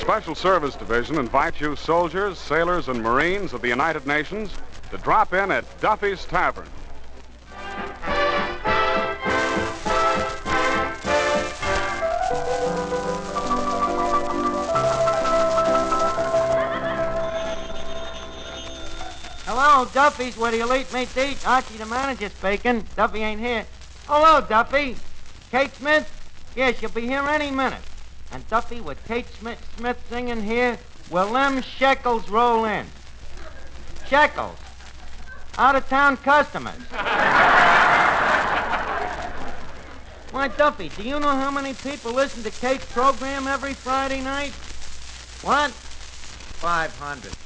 Special Service Division invites you soldiers, sailors, and Marines of the United Nations to drop in at Duffy's Tavern. Hello, Duffy's, where the elite meet to eat. Archie, the manager, speaking. Duffy ain't here. Hello, Duffy. Kate Smith? Yeah, she'll be here any minute. And Duffy, with Kate Smith singing here, will them shekels roll in? Shekels. Out-of-town customers. Why, Duffy, do you know how many people listen to Kate's program every Friday night? What? 500.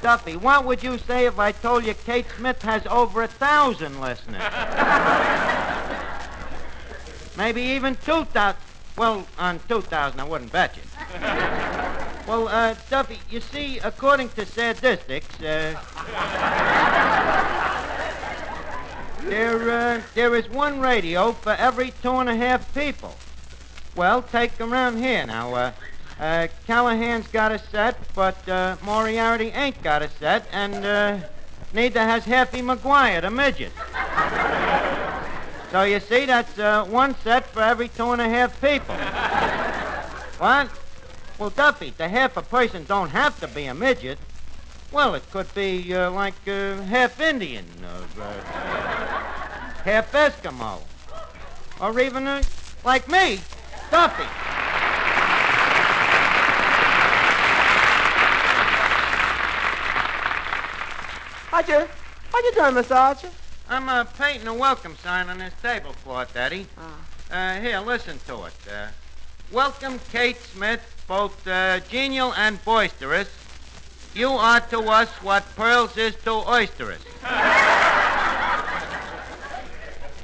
Duffy, what would you say if I told you Kate Smith has over 1,000 listeners? Maybe even 2,000. Well, on 2,000, I wouldn't bet you. Well, Duffy, you see, according to statistics, there is one radio for every 2.5 people. Well, take around here now. Callahan's got a set, but Moriarty ain't got a set, and neither has Heffy McGuire, the midget. So you see, that's one set for every 2.5 people. What? Well, Duffy, to half a person don't have to be a midget. Well, it could be like half Indian, half Eskimo, or even like me, Duffy. What you doing, Mr. Archer? I'm painting a welcome sign on this tablecloth, Eddie. Here, listen to it. Welcome, Kate Smith, both genial and boisterous. You are to us what pearls is to oysters.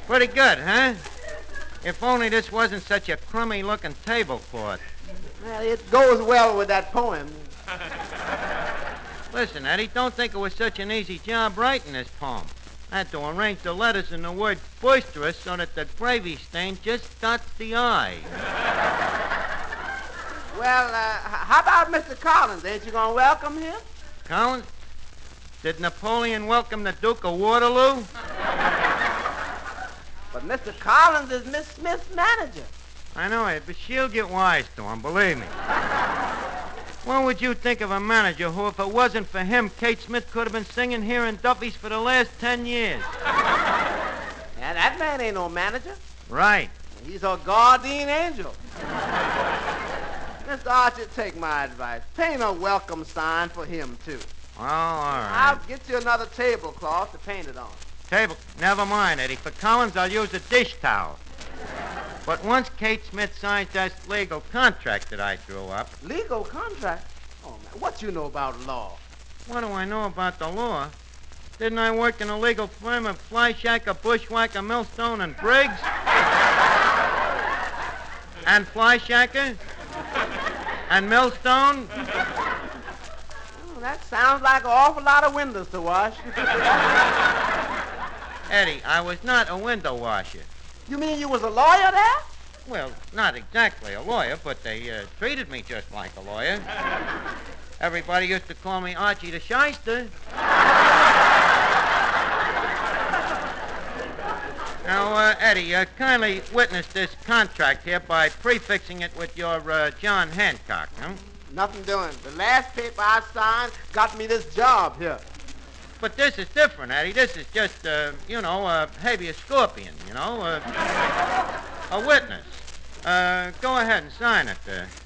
Pretty good, huh? If only this wasn't such a crummy-looking tablecloth. Well, it goes well with that poem. Listen, Eddie, don't think it was such an easy job writing this poem. I had to arrange the letters in the word boisterous so that the gravy stain just dots the I. Well, how about Mr. Collins? Ain't you going to welcome him? Collins? Did Napoleon welcome the Duke of Waterloo? But Mr. Collins is Miss Smith's manager. I know it, but she'll get wise to him, believe me. What would you think of a manager who, if it wasn't for him, Kate Smith could have been singing here in Duffy's for the last 10 years? Yeah, that man ain't no manager. Right. He's a guardian angel. Mr. Archer, take my advice. Paint a welcome sign for him, too. Oh, all right. I'll get you another tablecloth to paint it on. Never mind, Eddie. For Collins, I'll use a dish towel. But once Kate Smith signs that legal contract that I drew up... Legal contract? Oh, man, what you know about law? What do I know about the law? Didn't I work in a legal firm of Flyshacker, Bushwhacker, Millstone, and Briggs? And Flyshacker? And Millstone? Oh, that sounds like an awful lot of windows to wash. Eddie, I was not a window washer. You mean you was a lawyer there? Well, not exactly a lawyer, but they treated me just like a lawyer. Everybody used to call me Archie the Shyster. Now, Eddie, kindly witness this contract here by prefixing it with your John Hancock, huh? Nothing doing. The last paper I signed got me this job here. But this is different, Eddie. This is just, a habeas scorpion, a witness. Go ahead and sign it.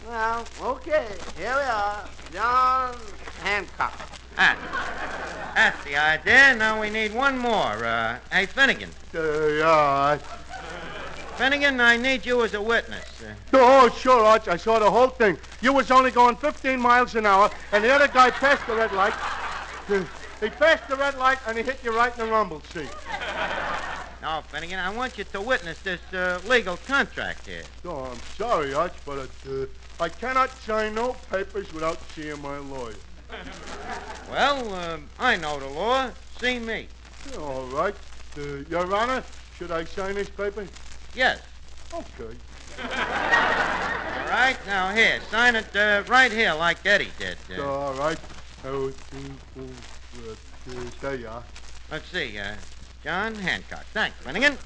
Well, okay. Here we are. John Hancock. That's the idea. Now we need one more. Hey, Finnegan. Yeah. Finnegan, I need you as a witness. Oh, sure, Arch. I saw the whole thing. You was only going 15 miles an hour, and the other guy passed the red light. He passed the red light, and he hit you right in the rumble seat. No, Finnegan, I want you to witness this legal contract here. Oh, I'm sorry, Arch, but I cannot sign no papers without seeing my lawyer. Well, I know the law. See me. All right. Your Honor, should I sign this paper? Yes. Okay. All right. Now, here, sign it right here like Eddie did. All right. There you are. Let's see, John Hancock. Thanks, Finnegan.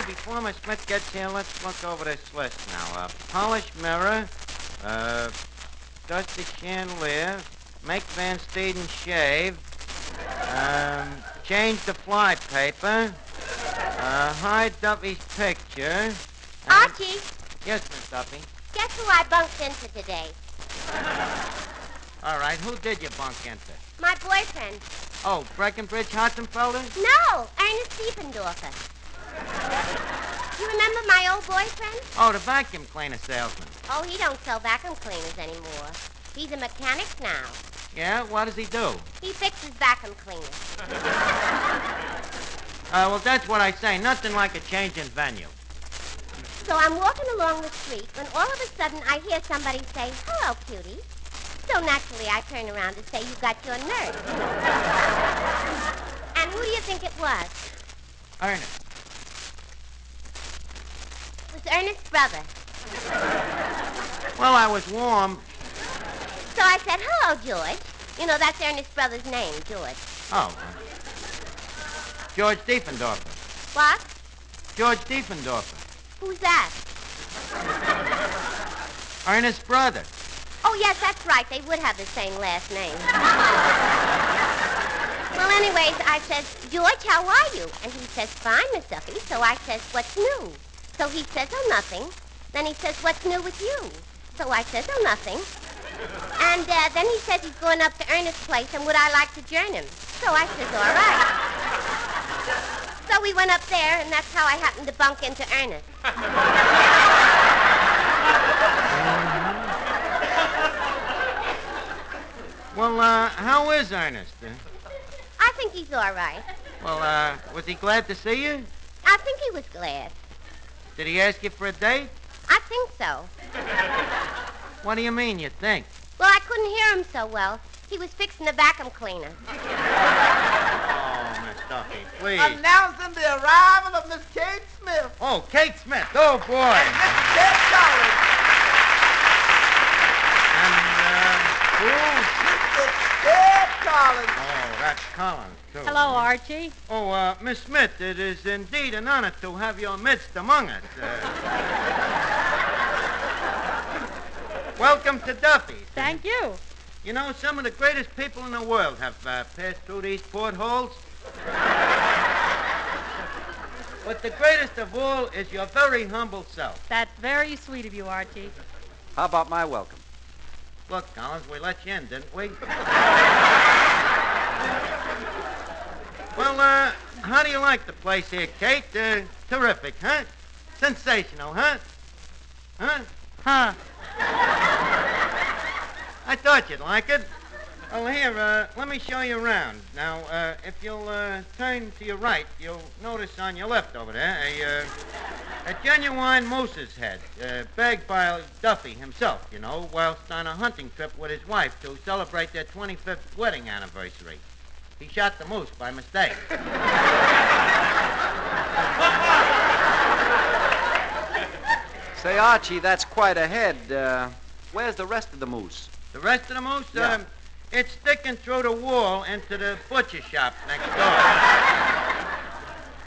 Before Miss Smith gets here, let's look over this list now. Polished mirror, dusty chandelier, make Van Steeden shave, change the fly paper, hide Duffy's picture. Archie, Yes, Miss Duffy. guess who I bunked into today? All right, who did you bunk into? My boyfriend. Oh, Breckenbridge Hotzenfelder? No, Ernest Stiefendorfer. You remember my old boyfriend? Oh, the vacuum cleaner salesman. Oh, he don't sell vacuum cleaners anymore. He's a mechanic now. Yeah, what does he do? He fixes vacuum cleaners. Well, that's what I say. Nothing like a change in venue. So I'm walking along the street when all of a sudden I hear somebody say, "Hello, cutie." So naturally I turn around to say, "You got your nerve." And who do you think it was? Ernest. It was Ernest's brother. Well, I was warm. So I said, "Hello, George." You know, that's Ernest's brother's name, George. Oh. George Diefendorfer. What? George Diefendorfer. Who's that? Ernest's brother. Oh, yes, that's right. They would have the same last name. Well, anyways, I says, "George, how are you?" And he says, "Fine, Miss Duffy." So I says, "What's new?" So he says, "Oh, nothing." Then he says, "What's new with you?" So I says, "Oh, nothing." And then he says he's going up to Ernest's place and would I like to join him? So I says, "All right." So we went up there, and that's how I happened to bunk into Ernest. Well, how is Ernest? I think he's all right. Well, was he glad to see you? I think he was glad. Did he ask you for a date? I think so. What do you mean, you think? Well, I couldn't hear him so well. He was fixing the vacuum cleaner. Oh, Miss Duffy, please. Announcing the arrival of Miss Kate Smith. Oh, Kate Smith. Oh, boy. And Miss Kate Collins. And, who? Miss Kate Collins. Oh, that's Collins, too. Hello, Archie. Oh, Miss Smith, it is indeed an honor to have you amidst among us. Welcome to Duffy's. Thank you. You know, some of the greatest people in the world have passed through these portholes. But the greatest of all is your very humble self. That's very sweet of you, Archie. How about my welcome? Look, Collins, we let you in, didn't we? Well, how do you like the place here, Kate? Terrific, huh? Sensational, huh? Huh? Huh. I thought you'd like it. Well, here, let me show you around. Now, if you'll turn to your right, you'll notice on your left over there a genuine moose's head, bagged by Duffy himself, you know, whilst on a hunting trip with his wife to celebrate their 25th wedding anniversary. He shot the moose by mistake. Say, Archie, that's quite a head. Where's the rest of the moose? The rest of the moose, Yeah. It's sticking through the wall into the butcher shop next door.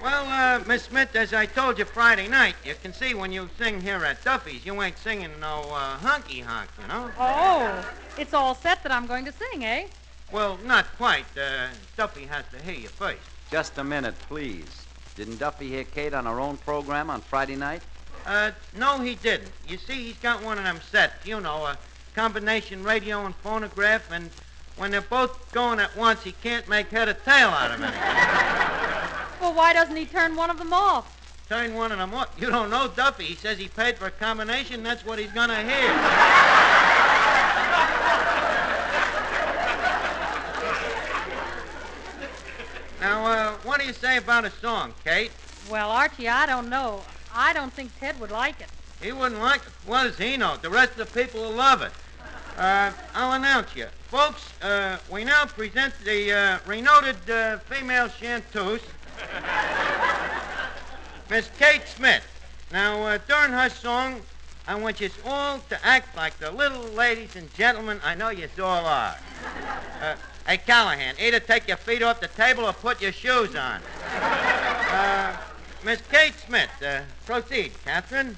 Well, Miss Smith, as I told you Friday night, you can see when you sing here at Duffy's, you ain't singing no honky-honk, you know? Oh, it's all set that I'm going to sing, eh? Well, not quite. Duffy has to hear you first. Just a minute, please. Didn't Duffy hear Kate on her own program on Friday night? No, he didn't. You see, he's got one of them sets, you know, a combination radio and phonograph, and when they're both going at once, he can't make head or tail out of it. Well, why doesn't he turn one of them off? Turn one of them off? You don't know Duffy. He says he paid for a combination, that's what he's going to hear. Now, what do you say about a song, Kate? Well, Archie, I don't know. I don't think Ted would like it. He wouldn't like it. What does he know? The rest of the people will love it. I'll announce you. Folks, we now present the renoted female chanteuse, Miss Kate Smith. Now, during her song, I want you all to act like the little ladies and gentlemen I know you all are. Hey, Callahan, either take your feet off the table or put your shoes on. Miss Kate Smith, proceed, Catherine.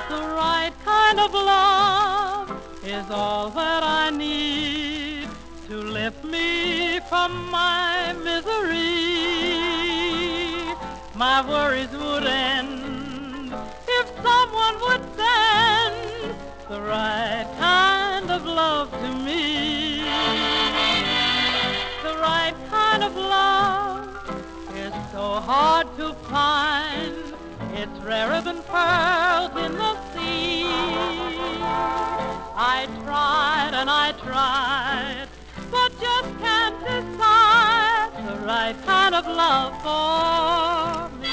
The right kind of love is all that I need to lift me from my misery. My worries would end if someone would send the right kind of love to me. The right kind of love is so hard to find. It's rarer than pearls in the sea. I tried and I tried, but just can't decide the right kind of love for me.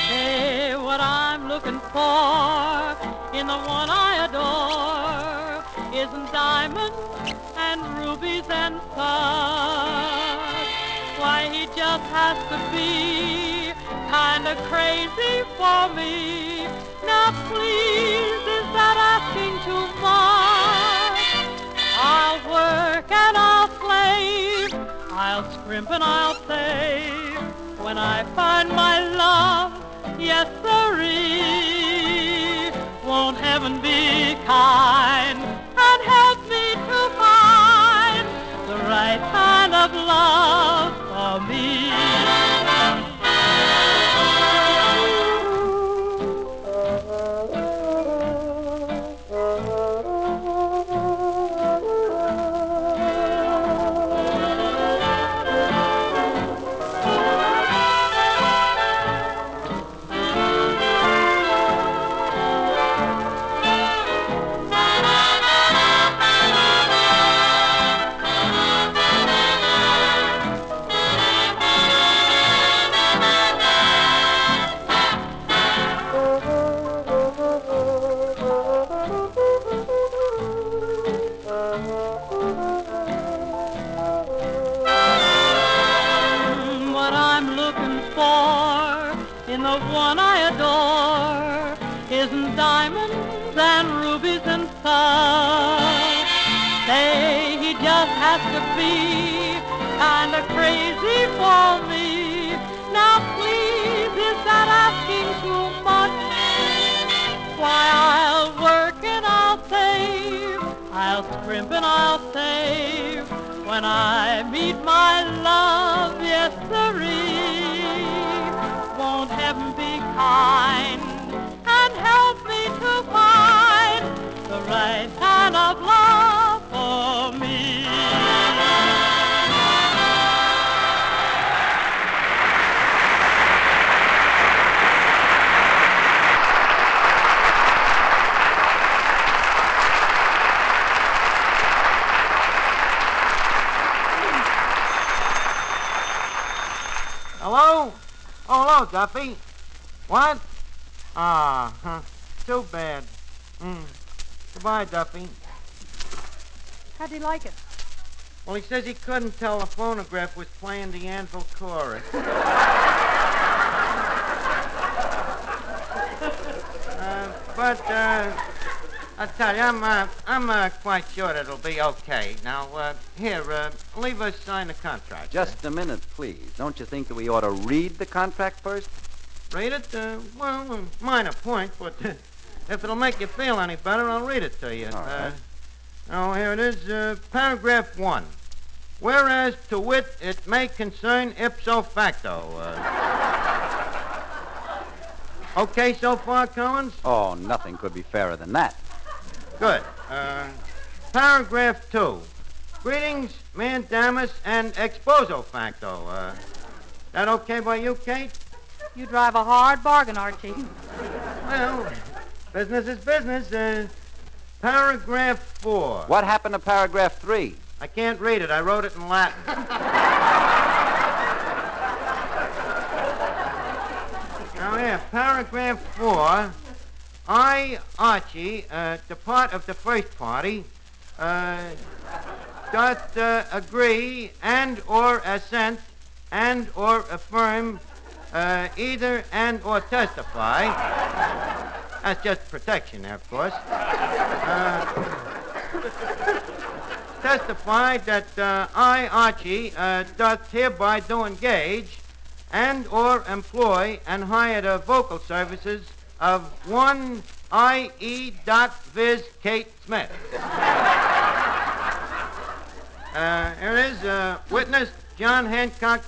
Hey, what I'm looking for in the one I adore isn't diamonds and rubies and stars. Why, he just has to be kinda crazy for me. Now please, is that asking too much? I'll work and I'll slave, I'll scrimp and I'll save when I find my love, yes sirree. Won't heaven be kind and help me to find the right kind of love for me? In the one I adore isn't diamonds and rubies and stars. Say he just has to be kind of crazy for me. Now please, is that asking too much? Why, I'll work and I'll save, I'll scrimp and I'll save when I meet my love, yes sirree. Won't heaven be kind and help me to find the right kind of love for me? Hello? Oh, hello, Duffy. What? Too bad. Goodbye, Duffy. How'd he like it? Well, he says he couldn't tell the phonograph was playing the Anvil chorus. but I tell you, I'm quite sure that it'll be okay. Now, here, leave us sign the contract. Just a minute, please. Don't you think that we ought to read the contract first? Read it? Well, minor point, but if it'll make you feel any better, I'll read it to you. All right. Now, here it is, paragraph 1. Whereas, to wit, it may concern ipso facto. Okay so far, Collins? Oh, nothing could be fairer than that. Good. Paragraph 2. Greetings, mandamus, and exposo facto. That okay by you, Kate? You drive a hard bargain, Archie. Well, business is business. Paragraph 4. What happened to paragraph 3? I can't read it. I wrote it in Latin. Now, here, paragraph 4. I, Archie, the part of the first party, doth agree and or assent and or affirm either and or testify. That's just protection there, of course. Testify that I, Archie, doth hereby do engage and or employ and hire the vocal services of one I.E. Viz. Kate Smith. Here it is, witness John Hancock.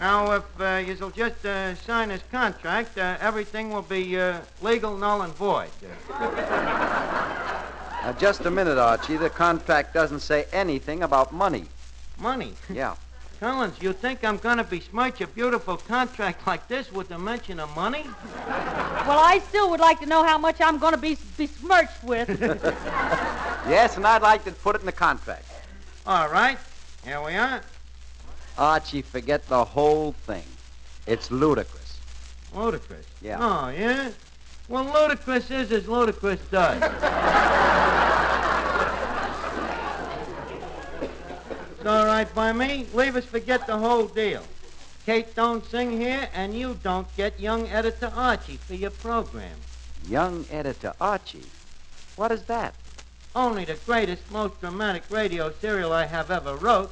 Now, if you'll just sign this contract, everything will be legal, null, and void. Now, just a minute, Archie. The contract doesn't say anything about money. Money? Yeah. Collins, you think I'm going to besmirch a beautiful contract like this with the mention of money? Well, I still would like to know how much I'm going to be besmirched with. Yes, and I'd like to put it in the contract. All right. Here we are. Archie, forget the whole thing. It's ludicrous. Ludicrous? Yeah. Oh, yeah? Well, ludicrous is as ludicrous does. It's all right by me. Leave us forget the whole deal. Kate don't sing here, and you don't get young editor Archie for your program. Young editor Archie? What is that? Only the greatest, most dramatic radio serial I have ever wrote.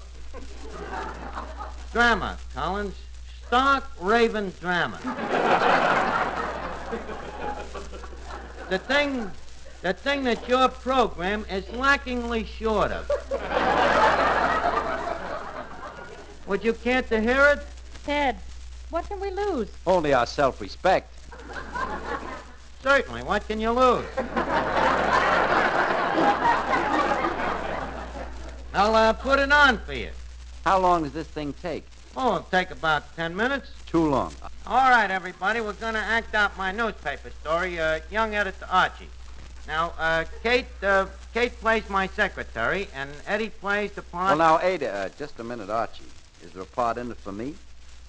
Drama, Collins. Stark raving drama. The thing that your program is lackingly short of. Would you care to hear it? Ted, what can we lose? Only our self-respect. Certainly. What can you lose? I'll put it on for you. How long does this thing take? Oh, it'll take about 10 minutes. Too long. All right, everybody, we're going to act out my newspaper story, Young Editor Archie. Now, Kate plays my secretary, and Eddie plays the part... Well, now, Ada, just a minute, Archie. Is there a part in it for me?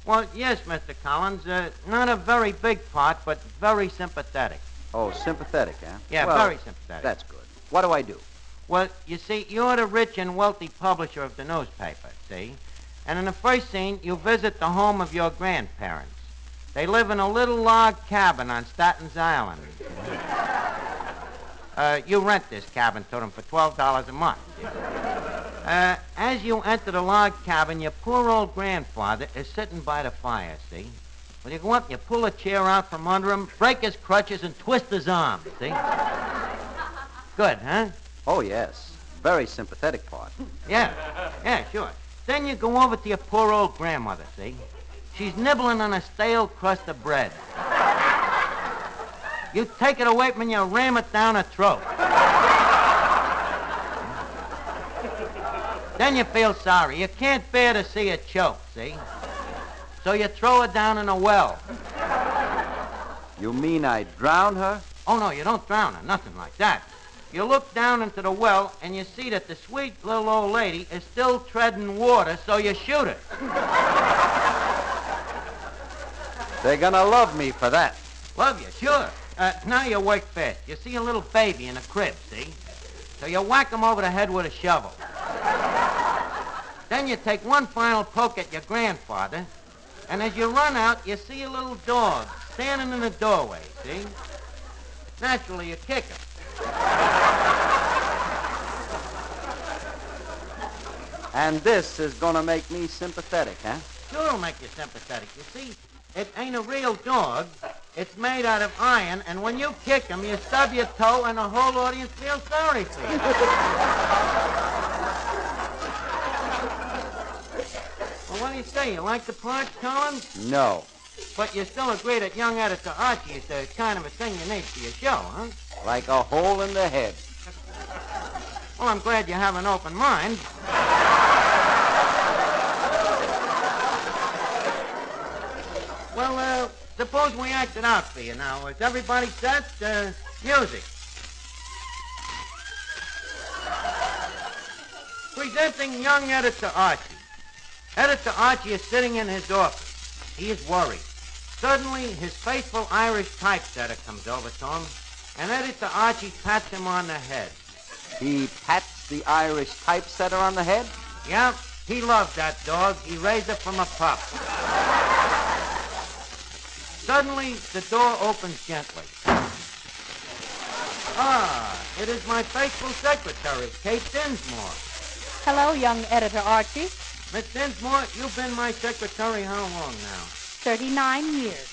Well, yes, Mr. Collins. Not a very big part, but very sympathetic. Oh, sympathetic, huh? Yeah, well, very sympathetic. That's good. What do I do? Well, you see, you're the rich and wealthy publisher of the newspaper, see? And in the first scene, you visit the home of your grandparents. They live in a little log cabin on Statten's Island. You rent this cabin to them for $12 a month. As you enter the log cabin, your poor old grandfather is sitting by the fire, see? Well, you go up, you pull a chair out from under him, break his crutches, and twist his arm, see? Good, huh? Oh, yes. Very sympathetic part. Yeah, sure. Then you go over to your poor old grandmother, see? She's nibbling on a stale crust of bread. You take it away from her and you ram it down her throat. Then you feel sorry. You can't bear to see her choke, see? So you throw her down in a well. You mean I drown her? Oh, no, you don't drown her. Nothing like that. You look down into the well, and you see that the sweet little old lady is still treading water, so you shoot her. They're gonna love me for that. Love you, sure. Now you work fast. You see a little baby in a crib, see? So you whack him over the head with a shovel. Then you take one final poke at your grandfather, and as you run out, you see a little dog standing in the doorway, see? Naturally, you kick him. And this is going to make me sympathetic, huh? Sure will make you sympathetic. You see, it ain't a real dog. It's made out of iron, and when you kick him, you stub your toe, and the whole audience feels sorry for you. Well, what do you say? You like the part, Collins? No. But you still agree that young editor Archie is the kind of a thing you need for your show, huh? Like a hole in the head. Well, I'm glad you have an open mind. Well, suppose we act it out for you now. Is everybody set? Music. Presenting young editor Archie. Editor Archie is sitting in his office. He is worried. Suddenly, his faithful Irish typesetter comes over to him, and editor Archie pats him on the head. He pats the Irish typesetter on the head? Yeah, he loves that dog. He raised it from a pup. Suddenly, the door opens gently. Ah, it is my faithful secretary, Kate Dinsmore. Hello, young editor Archie. Miss Dinsmore, you've been my secretary how long now? 39 years.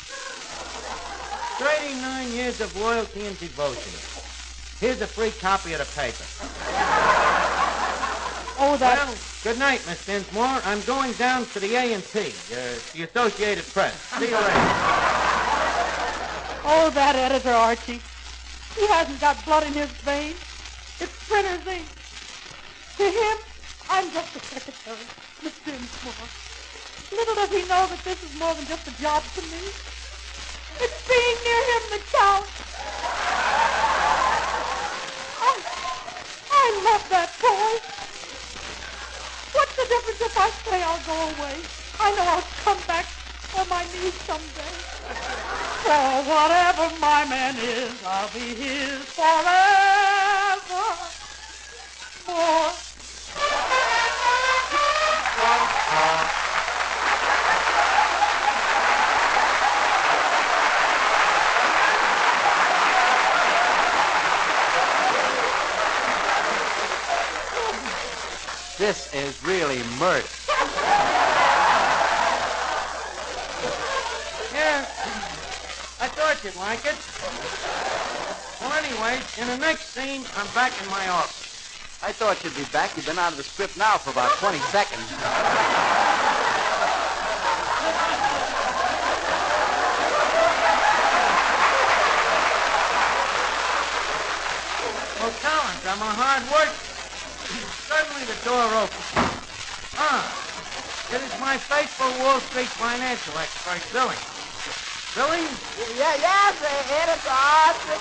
39 years of loyalty and devotion. Here's a free copy of the paper. Oh, that... Well, good night, Miss Dinsmore. I'm going down to the A&P, the Associated Press. See you later. Oh, that editor Archie. He hasn't got blood in his veins. It's printer's ink. To him, I'm just a secretary, Miss Dinsmore. Little does he know that this is more than just a job to me. It's being near him that counts. I love that boy. What's the difference if I say I'll go away? I know I'll come back on my knees someday. For whatever my man is, I'll be his forever. More. This is really murder. Yeah, I thought you'd like it. Well, anyway, in the next scene, I'm back in my office. I thought you'd be back. You've been out of the script now for about 20 seconds. Well, Collins, I'm a hard worker. Suddenly the door opens. It is my faithful Wall Street financial expert, Billings. Billings? Yes, editor Archie.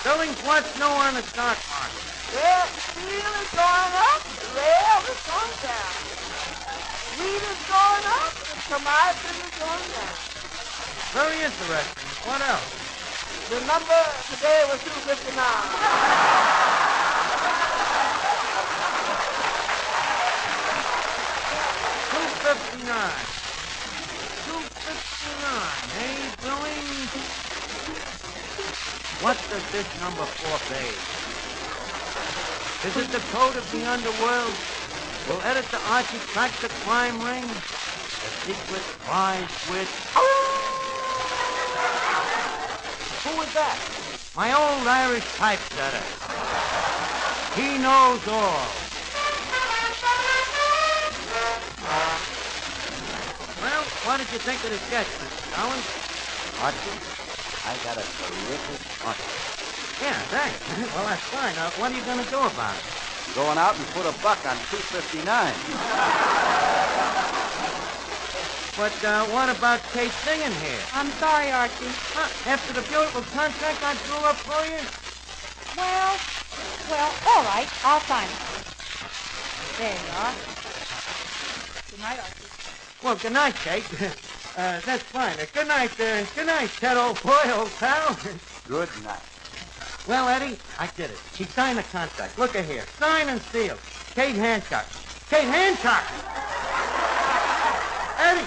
Billings, what's new on the stock market? Well, steel is going up, rail is going down. Wheat is going up, and commodities is going down. Very interesting. What else? The number today was 259. 259. 259, hey, Billings? What does this number forbade? Is it the code of the underworld? Will Editor Archie crack the crime ring? The secret prize with... Who was that? My old Irish typesetter. He knows all. Well, what did you think of the sketch, Mr. Collins? Archie, I got a terrific hunch. Yeah, thanks. Well, that's fine. Now, what are you going to do about it? Going out and put a buck on 259. But what about Kate singing here? I'm sorry, Archie. After the beautiful contract I drew up for you? Well, all right. I'll sign it. There you are. Good night, Archie. Well, good night, Kate. That's fine. Good night, Ted, old boy, old pal. Good night. Well, Eddie, I did it. She signed the contract. Look at here. Signed and sealed. Kate Hancock. Kate Hancock! Eddie,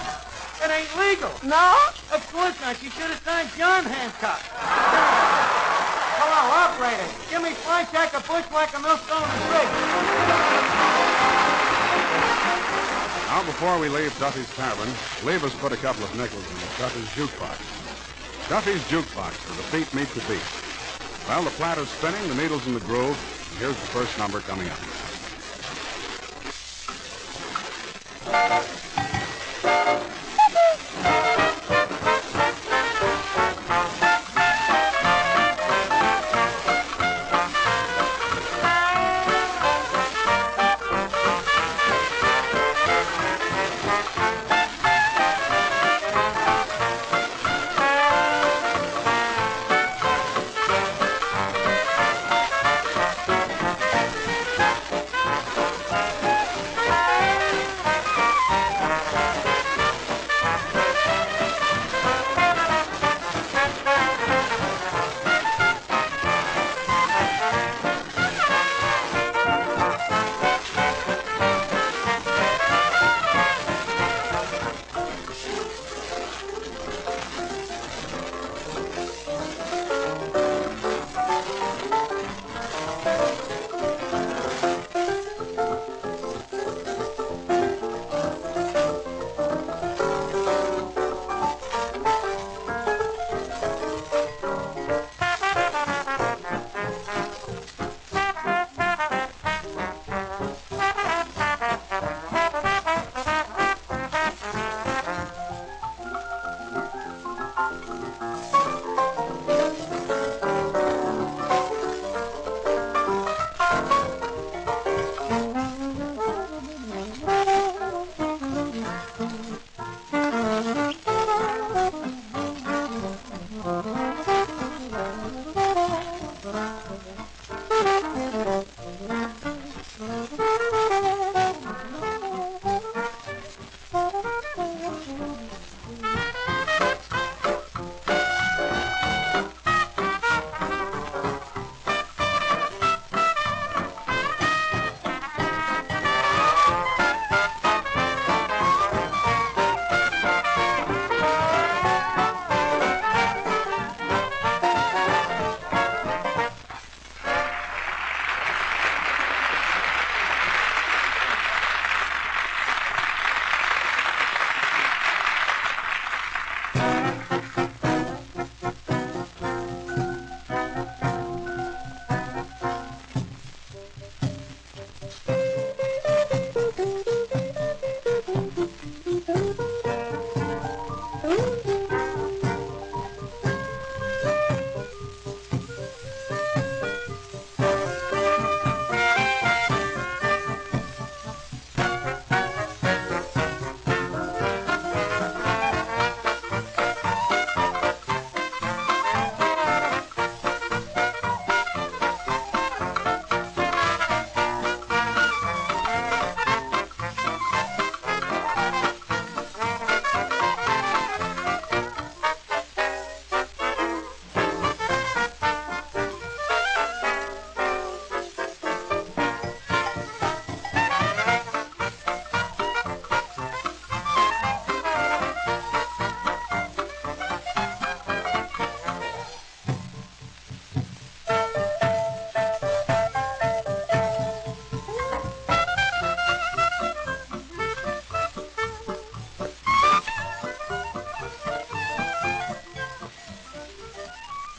it ain't legal. No? Of course not. She should have signed John Hancock. operator, give me fine sack of bushwhacker, millstone, and rig. Now, before we leave Duffy's Tavern, leave us put a couple of nickels in Duffy's jukebox. Duffy's jukebox, where the feet meet the beat. Well, the platter's spinning, the needle's in the groove, and here's the first number coming up.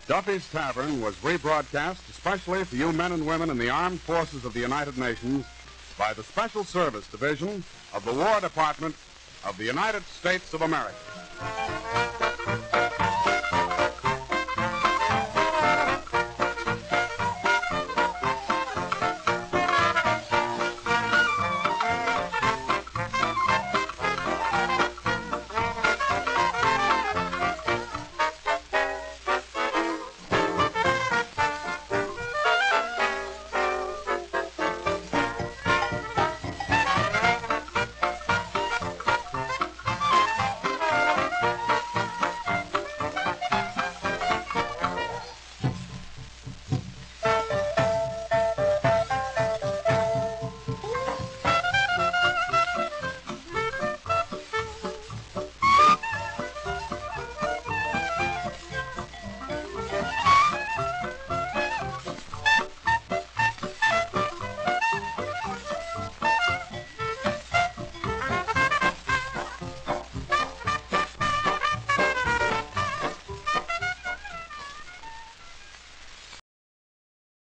Duffy's Tavern was rebroadcast especially for you men and women in the armed forces of the United Nations by the Special Service Division of the War Department of the United States of America.